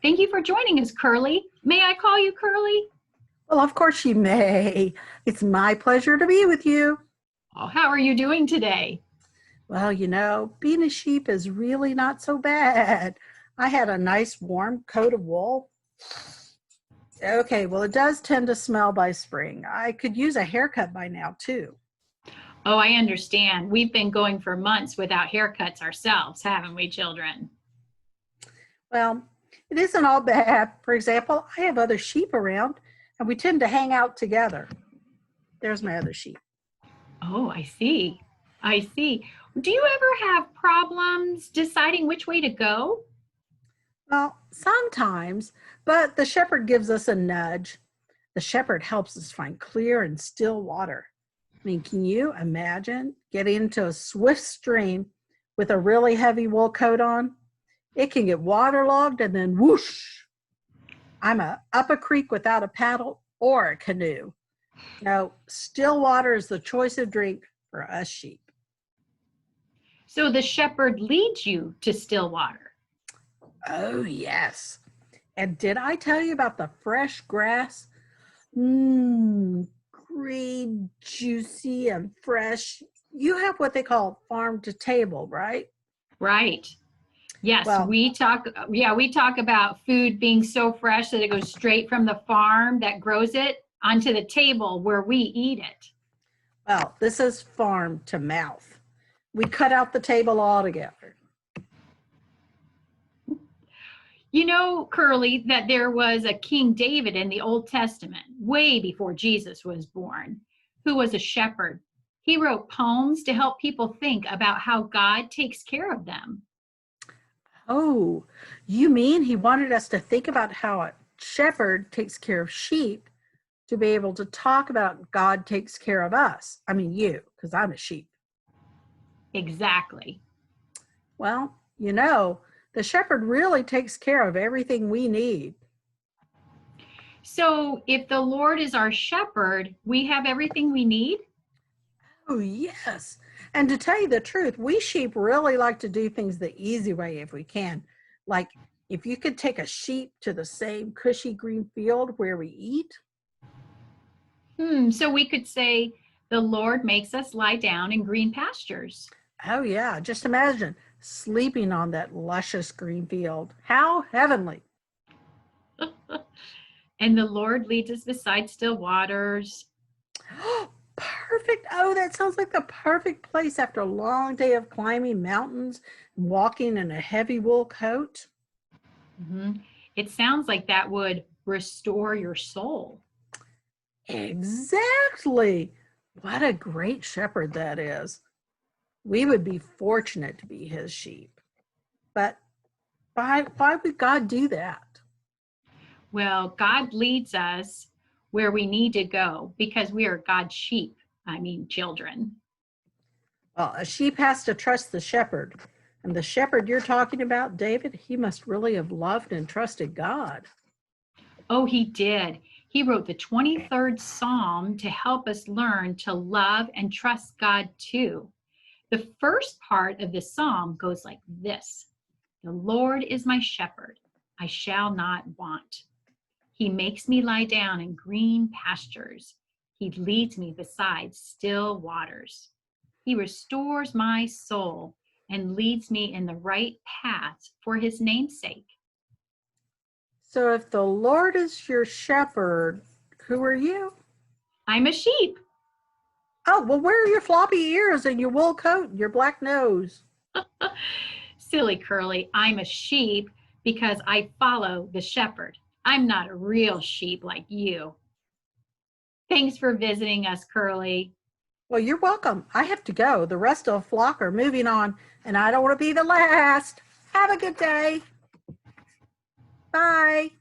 Thank you for joining us, Curly. May I call you Curly? Well, of course you may. It's my pleasure to be with you. Oh, how are you doing today? Well, being a sheep is really not so bad. I had a nice warm coat of wool. Okay, well, it does tend to smell by spring. I could use a haircut by now, too. Oh, I understand. We've been going for months without haircuts ourselves, haven't we, children? Well, it isn't all bad. For example, I have other sheep around, and we tend to hang out together. There's my other sheep. Oh, I see. I see. Do you ever have problems deciding which way to go? Well, sometimes, but the shepherd gives us a nudge. The shepherd helps us find clear and still water. I mean, can you imagine getting into a swift stream with a really heavy wool coat on? It can get waterlogged and then whoosh. Up a creek without a paddle or a canoe. No, still water is the choice of drink for us sheep. So the shepherd leads you to still water. Oh, yes. And did I tell you about the fresh grass? Green, juicy, and fresh. You have what they call farm to table, right? Right. Yes, Well, we talk about food being so fresh that it goes straight from the farm that grows it onto the table where we eat it. well, this is farm to mouth. We cut out the table altogether. You know, Curly, that there was a King David in the Old Testament, way before Jesus was born, who was a shepherd. He wrote poems to help people think about how God takes care of them. Oh, you mean he wanted us to think about how a shepherd takes care of sheep to be able to talk about God takes care of us? I mean, you, because I'm a sheep. Exactly. Well, the shepherd really takes care of everything we need. So if the Lord is our shepherd, we have everything we need? Oh, yes. And to tell you the truth, we sheep really like to do things the easy way if we can. Like if you could take a sheep to the same cushy green field where we eat. So we could say, the Lord makes us lie down in green pastures. Oh, yeah. Just imagine sleeping on that luscious green field. How heavenly. And the Lord leads us beside still waters. Perfect. Oh, that sounds like the perfect place after a long day of climbing mountains and walking in a heavy wool coat. Mhm. It sounds like that would restore your soul. Exactly. What a great shepherd that is. We would be fortunate to be his sheep. But why would God do that? Well, God leads us where we need to go because we are God's sheep. I mean, children. Well, a sheep has to trust the shepherd. And the shepherd you're talking about, David, he must really have loved and trusted God. Oh, he did. He wrote the 23rd Psalm to help us learn to love and trust God too. The first part of the psalm goes like this: The Lord is my shepherd, I shall not want. He makes me lie down in green pastures. He leads me beside still waters. He restores my soul and leads me in the right paths for his name's sake. So if the Lord is your shepherd, who are you? I'm a sheep. Oh, well, where are your floppy ears and your wool coat and your black nose? Silly Curly, I'm a sheep because I follow the shepherd. I'm not a real sheep like you. Thanks for visiting us, Curly. Well, you're welcome. I have to go. The rest of the flock are moving on, and I don't want to be the last. Have a good day. Bye.